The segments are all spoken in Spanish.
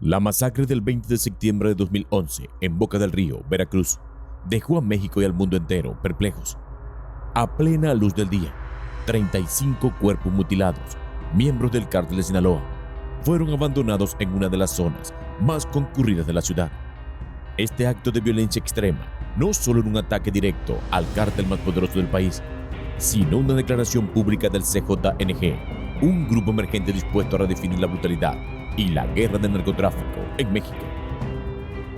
La masacre del 20 de septiembre de 2011 en Boca del Río, Veracruz, dejó a México y al mundo entero perplejos. A plena luz del día, 35 cuerpos mutilados, miembros del cártel de Sinaloa, fueron abandonados en una de las zonas más concurridas de la ciudad. Este acto de violencia extrema no solo era un ataque directo al cártel más poderoso del país, sino una declaración pública del CJNG, un grupo emergente dispuesto a redefinir la brutalidad y la guerra del narcotráfico en México.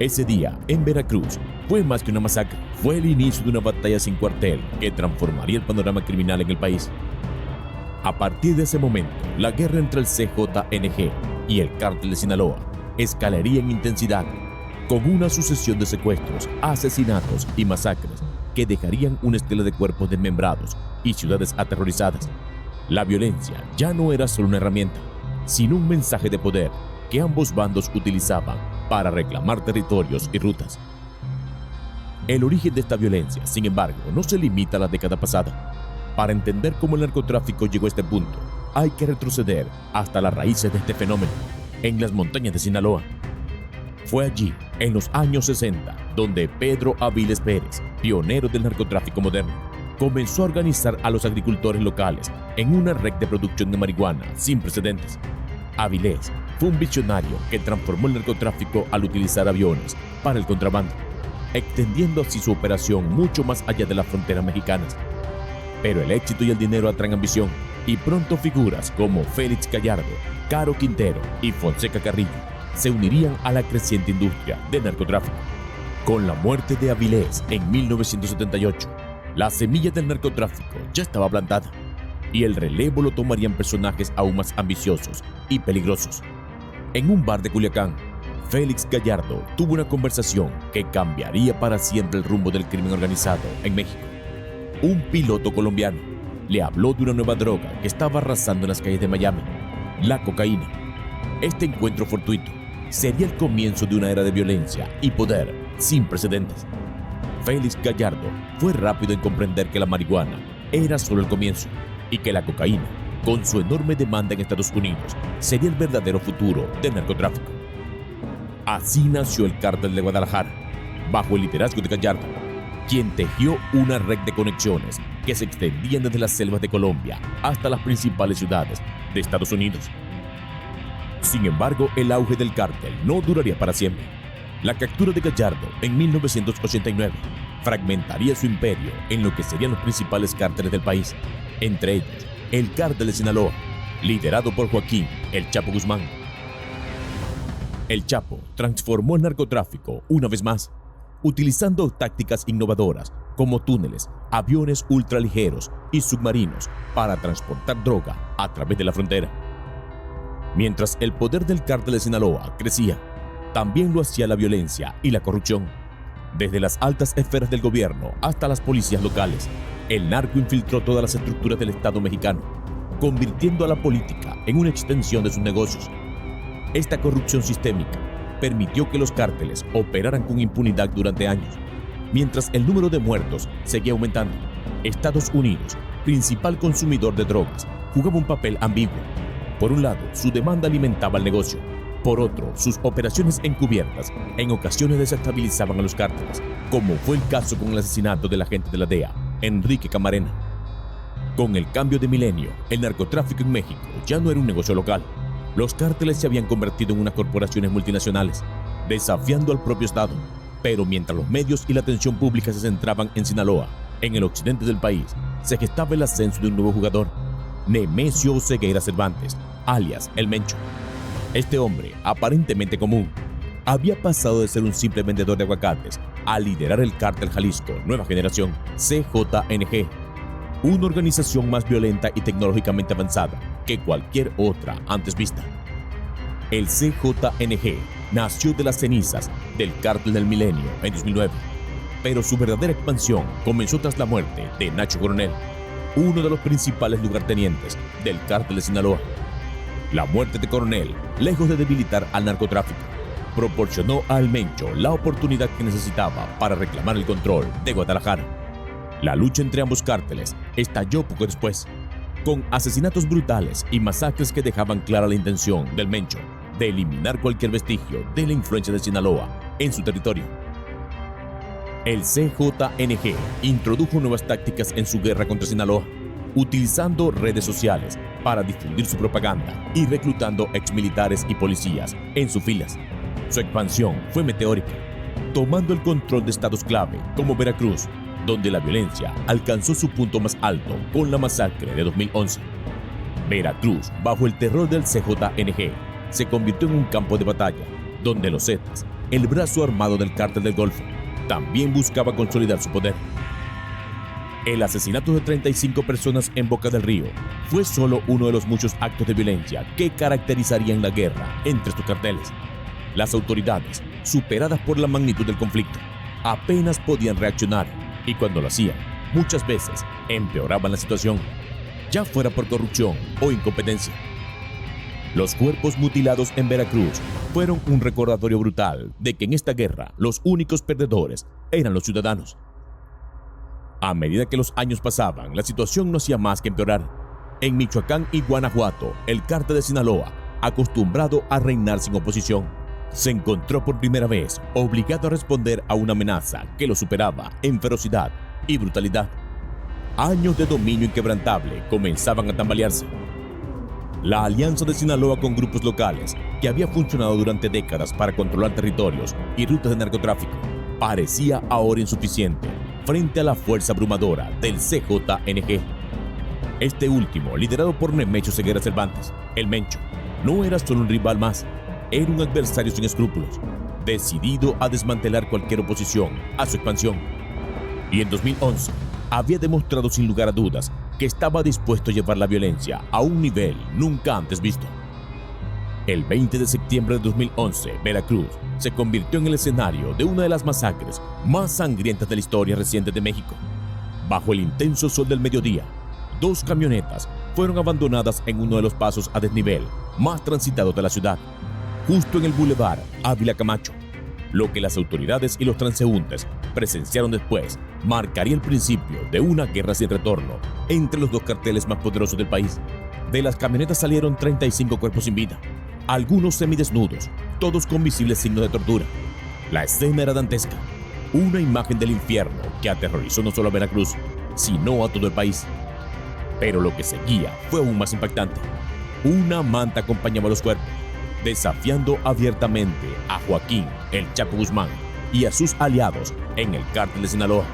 Ese día, en Veracruz, fue más que una masacre, fue el inicio de una batalla sin cuartel que transformaría el panorama criminal en el país. A partir de ese momento, la guerra entre el CJNG y el cártel de Sinaloa escalaría en intensidad, con una sucesión de secuestros, asesinatos y masacres que dejarían una estela de cuerpos desmembrados y ciudades aterrorizadas. La violencia ya no era solo una herramienta, sino un mensaje de poder que ambos bandos utilizaban para reclamar territorios y rutas. El origen de esta violencia, sin embargo, no se limita a la década pasada. Para entender cómo el narcotráfico llegó a este punto, hay que retroceder hasta las raíces de este fenómeno, en las montañas de Sinaloa. Fue allí, en los años 60, donde Pedro Avilés Pérez, pionero del narcotráfico moderno, comenzó a organizar a los agricultores locales en una red de producción de marihuana sin precedentes. Avilés fue un visionario que transformó el narcotráfico al utilizar aviones para el contrabando, extendiendo así su operación mucho más allá de las fronteras mexicanas. Pero el éxito y el dinero atraen ambición, y pronto figuras como Félix Gallardo, Caro Quintero y Fonseca Carrillo se unirían a la creciente industria del narcotráfico. Con la muerte de Avilés en 1978, la semilla del narcotráfico ya estaba plantada, y el relevo lo tomarían personajes aún más ambiciosos y peligrosos. En un bar de Culiacán, Félix Gallardo tuvo una conversación que cambiaría para siempre el rumbo del crimen organizado en México. Un piloto colombiano le habló de una nueva droga que estaba arrasando en las calles de Miami, la cocaína. Este encuentro fortuito sería el comienzo de una era de violencia y poder sin precedentes. Félix Gallardo fue rápido en comprender que la marihuana era solo el comienzo y que la cocaína, con su enorme demanda en Estados Unidos, sería el verdadero futuro del narcotráfico. Así nació el Cártel de Guadalajara, bajo el liderazgo de Gallardo, quien tejió una red de conexiones que se extendían desde las selvas de Colombia hasta las principales ciudades de Estados Unidos. Sin embargo, el auge del cártel no duraría para siempre. La captura de Gallardo en 1989 fragmentaría su imperio en lo que serían los principales cárteles del país, entre ellos el cártel de Sinaloa, liderado por Joaquín "El Chapo" Guzmán. El Chapo transformó el narcotráfico una vez más, utilizando tácticas innovadoras como túneles, aviones ultraligeros y submarinos para transportar droga a través de la frontera. Mientras el poder del cártel de Sinaloa crecía, también lo hacía la violencia y la corrupción. Desde las altas esferas del gobierno hasta las policías locales, el narco infiltró todas las estructuras del Estado mexicano, convirtiendo a la política en una extensión de sus negocios. Esta corrupción sistémica permitió que los cárteles operaran con impunidad durante años. Mientras el número de muertos seguía aumentando, Estados Unidos, principal consumidor de drogas, jugaba un papel ambiguo. Por un lado, su demanda alimentaba el negocio. Por otro, sus operaciones encubiertas en ocasiones desestabilizaban a los cárteles, como fue el caso con el asesinato del agente de la DEA, Enrique Camarena. Con el cambio de milenio, el narcotráfico en México ya no era un negocio local. Los cárteles se habían convertido en unas corporaciones multinacionales, desafiando al propio Estado. Pero mientras los medios y la atención pública se centraban en Sinaloa, en el occidente del país, se gestaba el ascenso de un nuevo jugador, Nemesio Oseguera Cervantes, alias El Mencho. Este hombre, aparentemente común, había pasado de ser un simple vendedor de aguacates a liderar el cártel Jalisco Nueva Generación, CJNG, una organización más violenta y tecnológicamente avanzada que cualquier otra antes vista. El CJNG nació de las cenizas del Cártel del Milenio en 2009, pero su verdadera expansión comenzó tras la muerte de Nacho Coronel, uno de los principales lugartenientes del Cártel de Sinaloa. La muerte de Coronel, lejos de debilitar al narcotráfico, proporcionó al Mencho la oportunidad que necesitaba para reclamar el control de Guadalajara. La lucha entre ambos cárteles estalló poco después, con asesinatos brutales y masacres que dejaban clara la intención del Mencho de eliminar cualquier vestigio de la influencia de Sinaloa en su territorio. El CJNG introdujo nuevas tácticas en su guerra contra Sinaloa, utilizando redes sociales para difundir su propaganda y reclutando exmilitares y policías en sus filas. Su expansión fue meteórica, tomando el control de estados clave como Veracruz, donde la violencia alcanzó su punto más alto con la masacre de 2011. Veracruz, bajo el terror del CJNG, se convirtió en un campo de batalla, donde los Zetas, el brazo armado del Cártel del Golfo, también buscaba consolidar su poder. El asesinato de 35 personas en Boca del Río fue solo uno de los muchos actos de violencia que caracterizarían la guerra entre estos carteles. Las autoridades, superadas por la magnitud del conflicto, apenas podían reaccionar y cuando lo hacían, muchas veces empeoraban la situación, ya fuera por corrupción o incompetencia. Los cuerpos mutilados en Veracruz fueron un recordatorio brutal de que en esta guerra los únicos perdedores eran los ciudadanos. A medida que los años pasaban, la situación no hacía más que empeorar. En Michoacán y Guanajuato, el Cártel de Sinaloa, acostumbrado a reinar sin oposición, se encontró por primera vez obligado a responder a una amenaza que lo superaba en ferocidad y brutalidad. Años de dominio inquebrantable comenzaban a tambalearse. La alianza de Sinaloa con grupos locales, que había funcionado durante décadas para controlar territorios y rutas de narcotráfico, parecía ahora insuficiente frente a la fuerza abrumadora del CJNG. Este último, liderado por Nemesio Ceguera Cervantes, el Mencho, no era solo un rival más, era un adversario sin escrúpulos, decidido a desmantelar cualquier oposición a su expansión. Y en 2011, había demostrado sin lugar a dudas que estaba dispuesto a llevar la violencia a un nivel nunca antes visto. El 20 de septiembre de 2011, Veracruz se convirtió en el escenario de una de las masacres más sangrientas de la historia reciente de México. Bajo el intenso sol del mediodía, 2 camionetas fueron abandonadas en uno de los pasos a desnivel más transitados de la ciudad, justo en el Boulevard Ávila Camacho. Lo que las autoridades y los transeúntes presenciaron después marcaría el principio de una guerra sin retorno entre los 2 carteles más poderosos del país. De las camionetas salieron 35 cuerpos sin vida, algunos semidesnudos, todos con visibles signos de tortura. La escena era dantesca, una imagen del infierno que aterrorizó no solo a Veracruz, sino a todo el país. Pero lo que seguía fue aún más impactante. Una manta acompañaba a los cuerpos, desafiando abiertamente a Joaquín El Chapo Guzmán y a sus aliados en el Cártel de Sinaloa.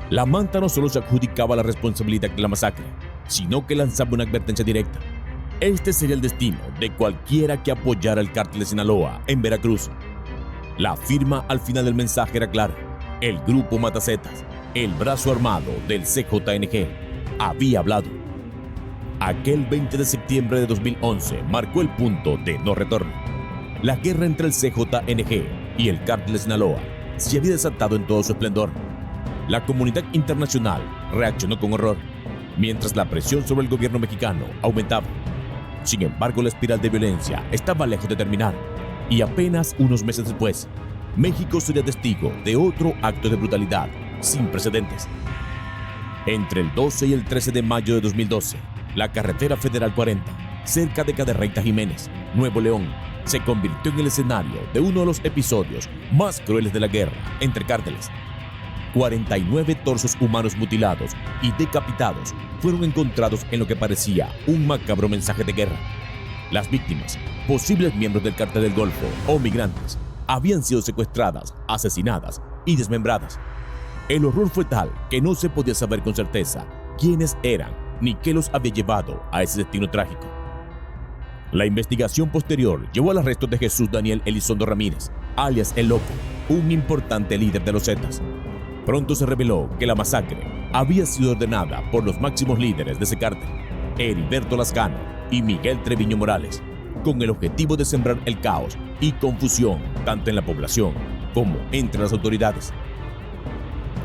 La manta no solo se adjudicaba la responsabilidad de la masacre, sino que lanzaba una advertencia directa. Este sería el destino de cualquiera que apoyara el Cártel de Sinaloa en Veracruz. La firma al final del mensaje era clara: el grupo Matazetas, el brazo armado del CJNG, había hablado. Aquel 20 de septiembre de 2011 marcó el punto de no retorno. La guerra entre el CJNG y el Cártel de Sinaloa se había desatado en todo su esplendor. La comunidad internacional reaccionó con horror, mientras la presión sobre el gobierno mexicano aumentaba. Sin embargo, la espiral de violencia estaba lejos de terminar, y apenas unos meses después, México sería testigo de otro acto de brutalidad sin precedentes. Entre el 12 y el 13 de mayo de 2012, la carretera Federal 40, cerca de Cadereyta Jiménez, Nuevo León, se convirtió en el escenario de uno de los episodios más crueles de la guerra entre cárteles. 49 torsos humanos mutilados y decapitados fueron encontrados en lo que parecía un macabro mensaje de guerra. Las víctimas, posibles miembros del Cártel del Golfo o migrantes, habían sido secuestradas, asesinadas y desmembradas. El horror fue tal que no se podía saber con certeza quiénes eran ni qué los había llevado a ese destino trágico. La investigación posterior llevó al arresto de Jesús Daniel Elizondo Ramírez, alias El Loco, un importante líder de los Zetas. Pronto se reveló que la masacre había sido ordenada por los máximos líderes de ese cártel, Heriberto Lascano y Miguel Treviño Morales, con el objetivo de sembrar el caos y confusión tanto en la población como entre las autoridades.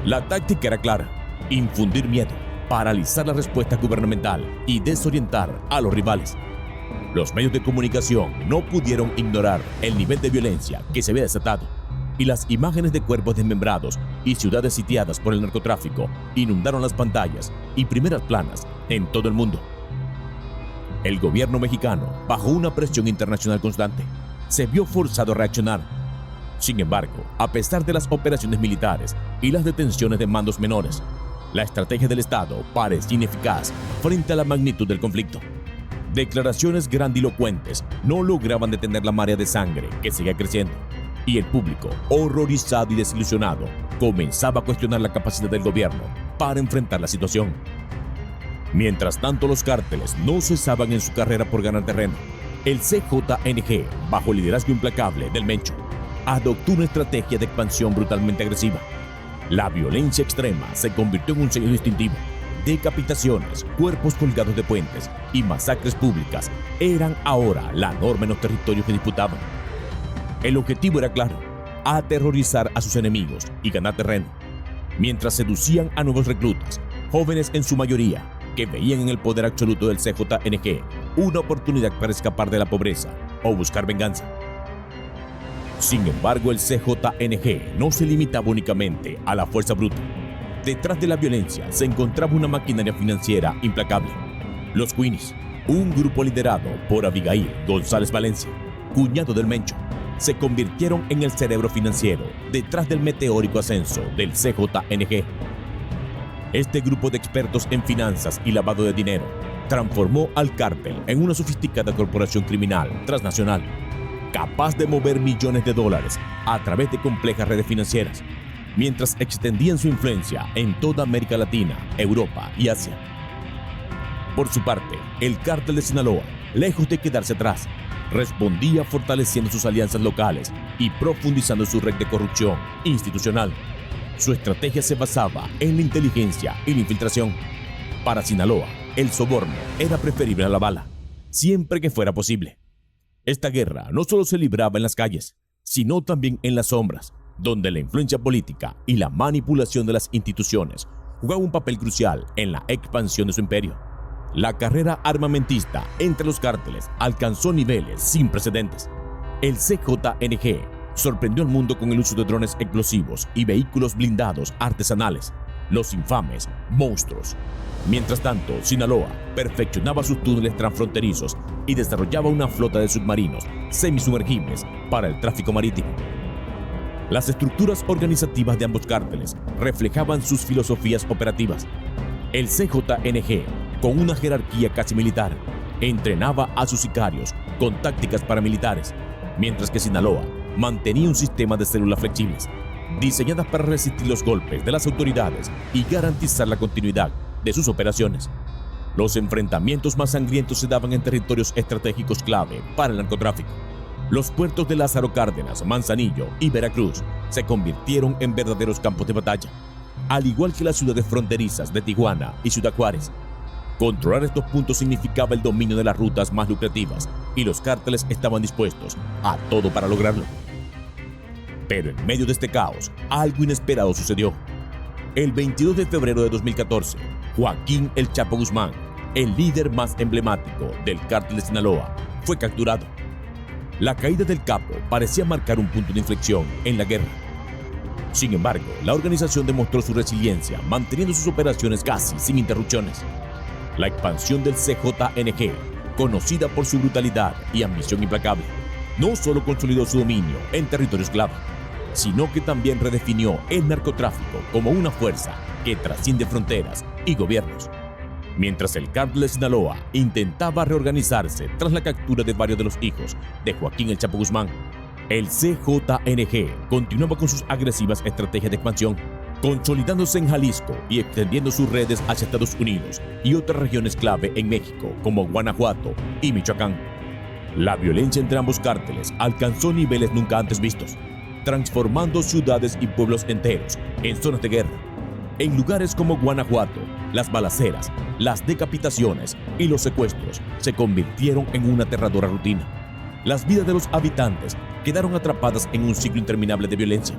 La táctica era clara: infundir miedo, paralizar la respuesta gubernamental y desorientar a los rivales. Los medios de comunicación no pudieron ignorar el nivel de violencia que se había desatado, y las imágenes de cuerpos desmembrados y ciudades sitiadas por el narcotráfico inundaron las pantallas y primeras planas en todo el mundo. El gobierno mexicano, bajo una presión internacional constante, se vio forzado a reaccionar. Sin embargo, a pesar de las operaciones militares y las detenciones de mandos menores, la estrategia del Estado parecía ineficaz frente a la magnitud del conflicto. Declaraciones grandilocuentes no lograban detener la marea de sangre que seguía creciendo, y el público, horrorizado y desilusionado, comenzaba a cuestionar la capacidad del gobierno para enfrentar la situación. Mientras tanto, los cárteles no cesaban en su carrera por ganar terreno. El CJNG, bajo el liderazgo implacable del Mencho, adoptó una estrategia de expansión brutalmente agresiva. La violencia extrema se convirtió en un sello distintivo. Decapitaciones, cuerpos colgados de puentes y masacres públicas eran ahora la norma en los territorios que disputaban. El objetivo era claro: aterrorizar a sus enemigos y ganar terreno, mientras seducían a nuevos reclutas, jóvenes en su mayoría, que veían en el poder absoluto del CJNG una oportunidad para escapar de la pobreza o buscar venganza. Sin embargo, el CJNG no se limitaba únicamente a la fuerza bruta. Detrás de la violencia se encontraba una maquinaria financiera implacable. Los Queenies, un grupo liderado por Abigail González Valencia, cuñado del Mencho, se convirtieron en el cerebro financiero detrás del meteórico ascenso del CJNG. Este grupo de expertos en finanzas y lavado de dinero transformó al cártel en una sofisticada corporación criminal transnacional, capaz de mover millones de dólares a través de complejas redes financieras, mientras extendían su influencia en toda América Latina, Europa y Asia. Por su parte, el cártel de Sinaloa, lejos de quedarse atrás, respondía fortaleciendo sus alianzas locales y profundizando su red de corrupción institucional. Su estrategia se basaba en la inteligencia y la infiltración. Para Sinaloa, el soborno era preferible a la bala, siempre que fuera posible. Esta guerra no solo se libraba en las calles, sino también en las sombras, donde la influencia política y la manipulación de las instituciones jugaban un papel crucial en la expansión de su imperio. La carrera armamentista entre los cárteles alcanzó niveles sin precedentes. El CJNG sorprendió al mundo con el uso de drones explosivos y vehículos blindados artesanales, los infames monstruos. Mientras tanto, Sinaloa perfeccionaba sus túneles transfronterizos y desarrollaba una flota de submarinos semisumergibles para el tráfico marítimo. Las estructuras organizativas de ambos cárteles reflejaban sus filosofías operativas. El CJNG, con una jerarquía casi militar, entrenaba a sus sicarios con tácticas paramilitares, mientras que Sinaloa mantenía un sistema de células flexibles, diseñadas para resistir los golpes de las autoridades y garantizar la continuidad de sus operaciones. Los enfrentamientos más sangrientos se daban en territorios estratégicos clave para el narcotráfico. Los puertos de Lázaro Cárdenas, Manzanillo y Veracruz se convirtieron en verdaderos campos de batalla, al igual que las ciudades fronterizas de Tijuana y Ciudad Juárez. Controlar estos puntos significaba el dominio de las rutas más lucrativas, y los cárteles estaban dispuestos a todo para lograrlo. Pero en medio de este caos, algo inesperado sucedió. El 22 de febrero de 2014, Joaquín El Chapo Guzmán, el líder más emblemático del cártel de Sinaloa, fue capturado. La caída del capo parecía marcar un punto de inflexión en la guerra. Sin embargo, la organización demostró su resiliencia, manteniendo sus operaciones casi sin interrupciones. La expansión del CJNG, conocida por su brutalidad y ambición implacable, no solo consolidó su dominio en territorios clave, sino que también redefinió el narcotráfico como una fuerza que trasciende fronteras y gobiernos. Mientras el cártel de Sinaloa intentaba reorganizarse tras la captura de varios de los hijos de Joaquín El Chapo Guzmán, el CJNG continuaba con sus agresivas estrategias de expansión, consolidándose en Jalisco y extendiendo sus redes hacia Estados Unidos y otras regiones clave en México como Guanajuato y Michoacán. La violencia entre ambos cárteles alcanzó niveles nunca antes vistos, transformando ciudades y pueblos enteros en zonas de guerra. En lugares como Guanajuato, las balaceras, las decapitaciones y los secuestros se convirtieron en una aterradora rutina. Las vidas de los habitantes quedaron atrapadas en un ciclo interminable de violencia,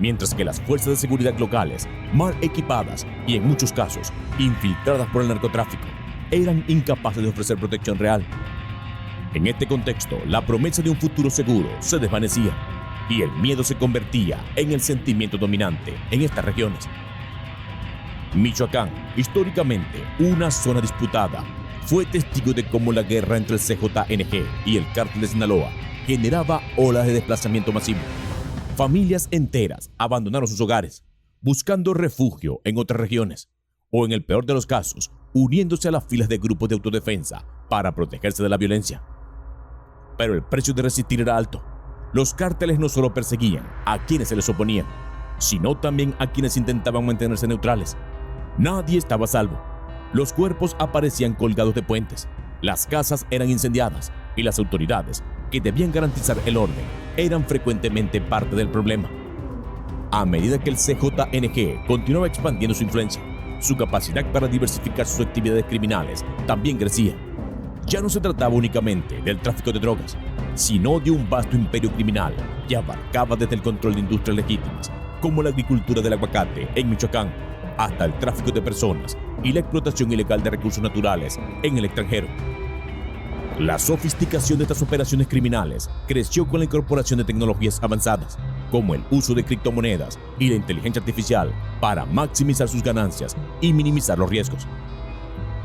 mientras que las fuerzas de seguridad locales, mal equipadas y en muchos casos infiltradas por el narcotráfico, eran incapaces de ofrecer protección real. En este contexto, la promesa de un futuro seguro se desvanecía y el miedo se convertía en el sentimiento dominante en estas regiones. Michoacán, históricamente una zona disputada, fue testigo de cómo la guerra entre el CJNG y el cártel de Sinaloa generaba olas de desplazamiento masivo. Familias enteras abandonaron sus hogares, buscando refugio en otras regiones, o en el peor de los casos, uniéndose a las filas de grupos de autodefensa para protegerse de la violencia. Pero el precio de resistir era alto. Los cárteles no solo perseguían a quienes se les oponían, sino también a quienes intentaban mantenerse neutrales. Nadie estaba a salvo. Los cuerpos aparecían colgados de puentes, las casas eran incendiadas y las autoridades, que debían garantizar el orden, eran frecuentemente parte del problema. A medida que el CJNG continuaba expandiendo su influencia, su capacidad para diversificar sus actividades criminales también crecía. Ya no se trataba únicamente del tráfico de drogas, sino de un vasto imperio criminal que abarcaba desde el control de industrias legítimas, como la agricultura del aguacate en Michoacán, hasta el tráfico de personas y la explotación ilegal de recursos naturales en el extranjero. La sofisticación de estas operaciones criminales creció con la incorporación de tecnologías avanzadas, como el uso de criptomonedas y la inteligencia artificial para maximizar sus ganancias y minimizar los riesgos.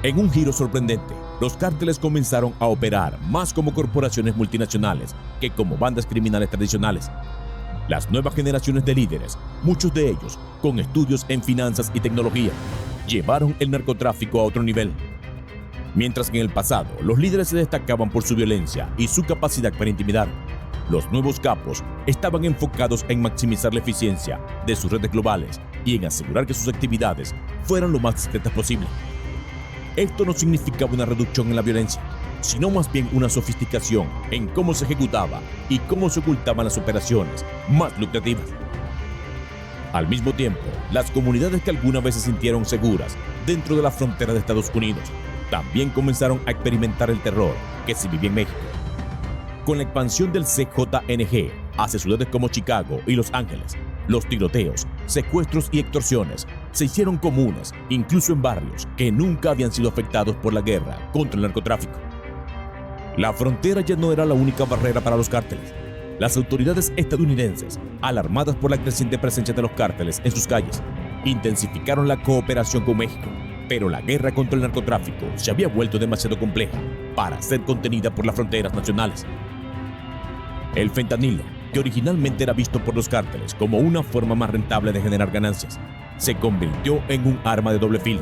En un giro sorprendente, los cárteles comenzaron a operar más como corporaciones multinacionales que como bandas criminales tradicionales. Las nuevas generaciones de líderes, muchos de ellos con estudios en finanzas y tecnología, llevaron el narcotráfico a otro nivel. Mientras que en el pasado los líderes se destacaban por su violencia y su capacidad para intimidar, los nuevos capos estaban enfocados en maximizar la eficiencia de sus redes globales y en asegurar que sus actividades fueran lo más discretas posible. Esto no significaba una reducción en la violencia, sino más bien una sofisticación en cómo se ejecutaba y cómo se ocultaban las operaciones más lucrativas. Al mismo tiempo, las comunidades que alguna vez se sintieron seguras dentro de la frontera de Estados Unidos también comenzaron a experimentar el terror que se vivía en México. Con la expansión del CJNG hacia ciudades como Chicago y Los Ángeles, los tiroteos, secuestros y extorsiones se hicieron comunes, incluso en barrios que nunca habían sido afectados por la guerra contra el narcotráfico. La frontera ya no era la única barrera para los cárteles. Las autoridades estadounidenses, alarmadas por la creciente presencia de los cárteles en sus calles, intensificaron la cooperación con México, pero la guerra contra el narcotráfico se había vuelto demasiado compleja para ser contenida por las fronteras nacionales. El fentanilo, que originalmente era visto por los cárteles como una forma más rentable de generar ganancias, se convirtió en un arma de doble filo.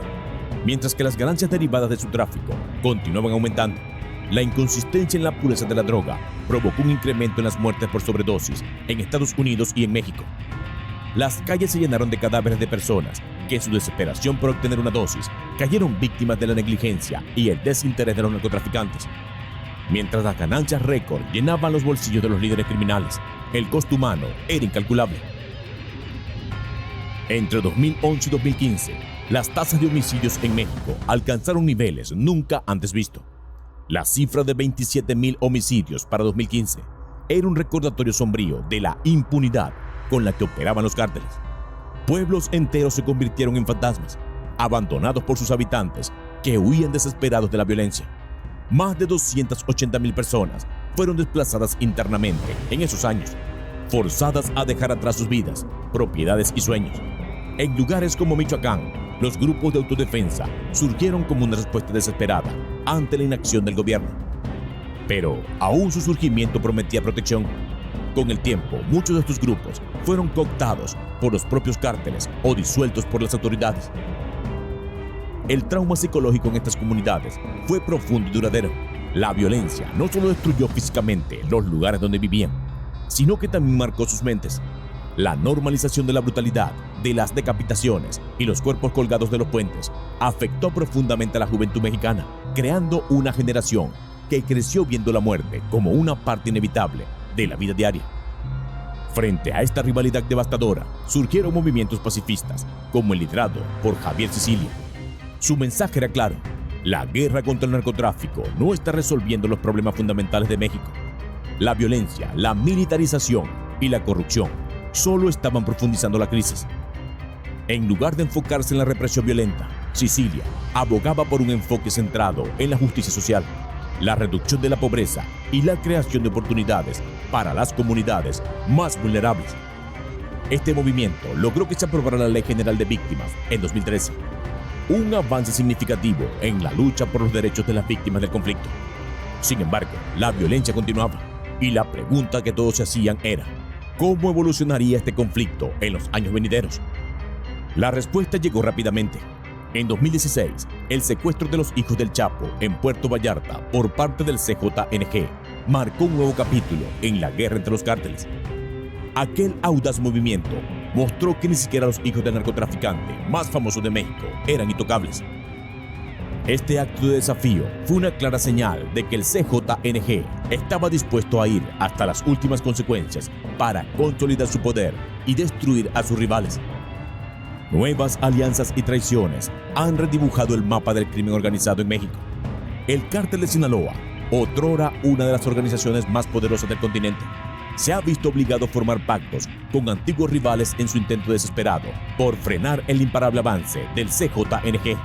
Mientras que las ganancias derivadas de su tráfico continuaban aumentando, la inconsistencia en la pureza de la droga provocó un incremento en las muertes por sobredosis en Estados Unidos y en México. Las calles se llenaron de cadáveres de personas que en su desesperación por obtener una dosis cayeron víctimas de la negligencia y el desinterés de los narcotraficantes. Mientras las ganancias récord llenaban los bolsillos de los líderes criminales, el costo humano era incalculable. Entre 2011 y 2015, las tasas de homicidios en México alcanzaron niveles nunca antes vistos. La cifra de 27,000 homicidios para 2015 era un recordatorio sombrío de la impunidad con la que operaban los cárteles. Pueblos enteros se convirtieron en fantasmas, abandonados por sus habitantes que huían desesperados de la violencia. Más de 280,000 personas fueron desplazadas internamente en esos años, forzadas a dejar atrás sus vidas, propiedades y sueños. En lugares como Michoacán, los grupos de autodefensa surgieron como una respuesta desesperada ante la inacción del gobierno. Pero aún su surgimiento prometía protección. Con el tiempo, muchos de estos grupos fueron cooptados por los propios cárteles o disueltos por las autoridades. El trauma psicológico en estas comunidades fue profundo y duradero. La violencia no solo destruyó físicamente los lugares donde vivían, sino que también marcó sus mentes. La normalización de la brutalidad, de las decapitaciones y los cuerpos colgados de los puentes afectó profundamente a la juventud mexicana, creando una generación que creció viendo la muerte como una parte inevitable de la vida diaria. Frente a esta rivalidad devastadora, surgieron movimientos pacifistas, como el liderado por Javier Sicilia. Su mensaje era claro: la guerra contra el narcotráfico no está resolviendo los problemas fundamentales de México. La violencia, la militarización y la corrupción solo estaban profundizando la crisis. En lugar de enfocarse en la represión violenta, Sicilia abogaba por un enfoque centrado en la justicia social, la reducción de la pobreza y la creación de oportunidades para las comunidades más vulnerables. Este movimiento logró que se aprobara la Ley General de Víctimas en 2013. un avance significativo en la lucha por los derechos de las víctimas del conflicto. Sin embargo, la violencia continuaba y la pregunta que todos se hacían era: ¿cómo evolucionaría este conflicto en los años venideros? La respuesta llegó rápidamente. En 2016, el secuestro de los hijos del Chapo en Puerto Vallarta por parte del CJNG marcó un nuevo capítulo en la guerra entre los cárteles. Aquel audaz movimiento mostró que ni siquiera los hijos del narcotraficante más famoso de México eran intocables. Este acto de desafío fue una clara señal de que el CJNG estaba dispuesto a ir hasta las últimas consecuencias para consolidar su poder y destruir a sus rivales. Nuevas alianzas y traiciones han redibujado el mapa del crimen organizado en México. El Cártel de Sinaloa, otrora una de las organizaciones más poderosas del continente, se ha visto obligado a formar pactos con antiguos rivales en su intento desesperado por frenar el imparable avance del CJNG.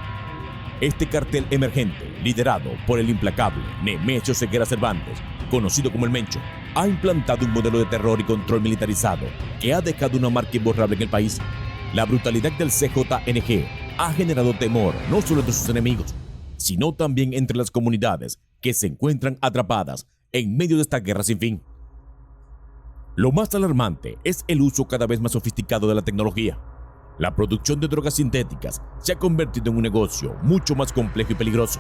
Este cartel emergente, liderado por el implacable Nemesio Ceguera Cervantes, conocido como el Mencho, ha implantado un modelo de terror y control militarizado que ha dejado una marca imborrable en el país. La brutalidad del CJNG ha generado temor no solo entre sus enemigos, sino también entre las comunidades que se encuentran atrapadas en medio de esta guerra sin fin. Lo más alarmante es el uso cada vez más sofisticado de la tecnología. La producción de drogas sintéticas se ha convertido en un negocio mucho más complejo y peligroso,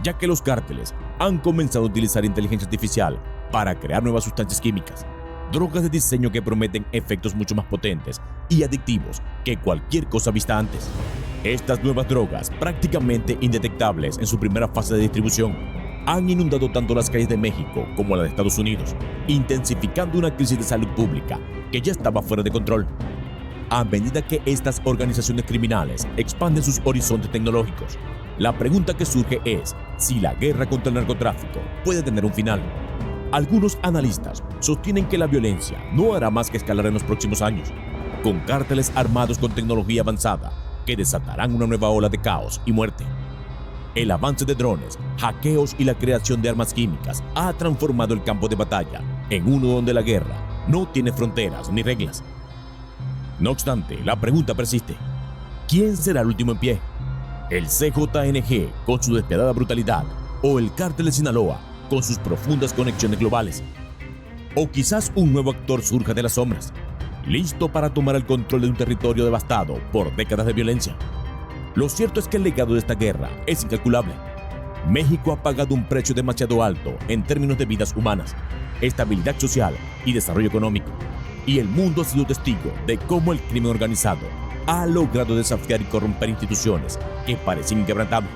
ya que los cárteles han comenzado a utilizar inteligencia artificial para crear nuevas sustancias químicas, drogas de diseño que prometen efectos mucho más potentes y adictivos que cualquier cosa vista antes. Estas nuevas drogas, prácticamente indetectables en su primera fase de distribución, han inundado tanto las calles de México como las de Estados Unidos, intensificando una crisis de salud pública que ya estaba fuera de control. A medida que estas organizaciones criminales expanden sus horizontes tecnológicos, la pregunta que surge es si la guerra contra el narcotráfico puede tener un final. Algunos analistas sostienen que la violencia no hará más que escalar en los próximos años, con cárteles armados con tecnología avanzada que desatarán una nueva ola de caos y muerte. El avance de drones, hackeos y la creación de armas químicas ha transformado el campo de batalla en uno donde la guerra no tiene fronteras ni reglas. No obstante, la pregunta persiste: ¿quién será el último en pie? ¿El CJNG con su despiadada brutalidad o el Cártel de Sinaloa con sus profundas conexiones globales? O quizás un nuevo actor surja de las sombras, listo para tomar el control de un territorio devastado por décadas de violencia. Lo cierto es que el legado de esta guerra es incalculable. México ha pagado un precio demasiado alto en términos de vidas humanas, estabilidad social y desarrollo económico. Y el mundo ha sido testigo de cómo el crimen organizado ha logrado desafiar y corromper instituciones que parecían inquebrantables.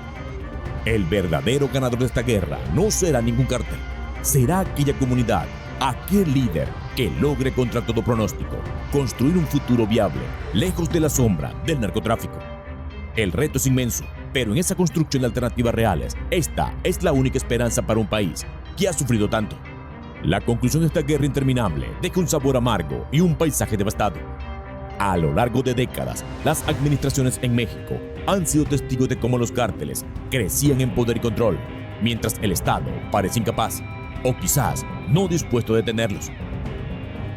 El verdadero ganador de esta guerra no será ningún cártel, será aquella comunidad, aquel líder que logre contra todo pronóstico construir un futuro viable lejos de la sombra del narcotráfico. El reto es inmenso, pero en esa construcción de alternativas reales, esta es la única esperanza para un país que ha sufrido tanto. La conclusión de esta guerra interminable deja un sabor amargo y un paisaje devastado. A lo largo de décadas, las administraciones en México han sido testigos de cómo los cárteles crecían en poder y control, mientras el Estado parece incapaz, o quizás no dispuesto a detenerlos.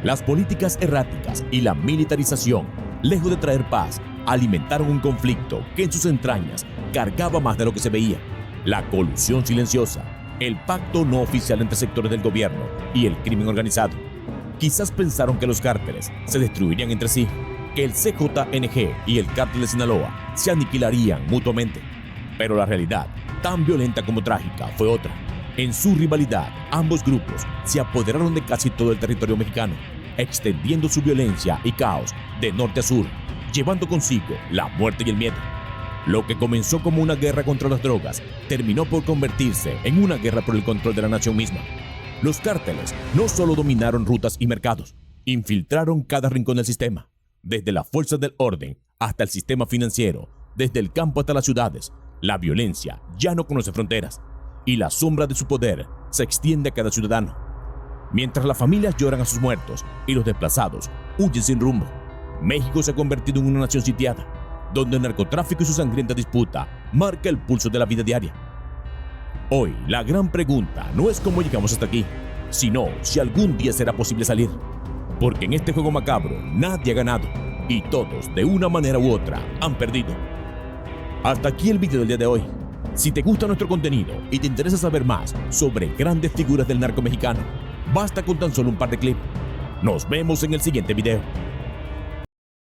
Las políticas erráticas y la militarización, lejos de traer paz, alimentaron un conflicto que en sus entrañas cargaba más de lo que se veía: la colusión silenciosa, el pacto no oficial entre sectores del gobierno y el crimen organizado. Quizás pensaron que los cárteles se destruirían entre sí, que el CJNG y el Cártel de Sinaloa se aniquilarían mutuamente. Pero la realidad, tan violenta como trágica, fue otra. En su rivalidad, ambos grupos se apoderaron de casi todo el territorio mexicano, extendiendo su violencia y caos de norte a sur, llevando consigo la muerte y el miedo. Lo que comenzó como una guerra contra las drogas terminó por convertirse en una guerra por el control de la nación misma. Los cárteles no solo dominaron rutas y mercados, infiltraron cada rincón del sistema, desde las fuerzas del orden hasta el sistema financiero, desde el campo hasta las ciudades. La violencia ya no conoce fronteras y la sombra de su poder se extiende a cada ciudadano. Mientras las familias lloran a sus muertos y los desplazados huyen sin rumbo, México se ha convertido en una nación sitiada, donde el narcotráfico y su sangrienta disputa marca el pulso de la vida diaria. Hoy, la gran pregunta no es cómo llegamos hasta aquí, sino si algún día será posible salir. Porque en este juego macabro nadie ha ganado y todos, de una manera u otra, han perdido. Hasta aquí el video del día de hoy. Si te gusta nuestro contenido y te interesa saber más sobre grandes figuras del narco mexicano, basta con tan solo un par de clips. Nos vemos en el siguiente video.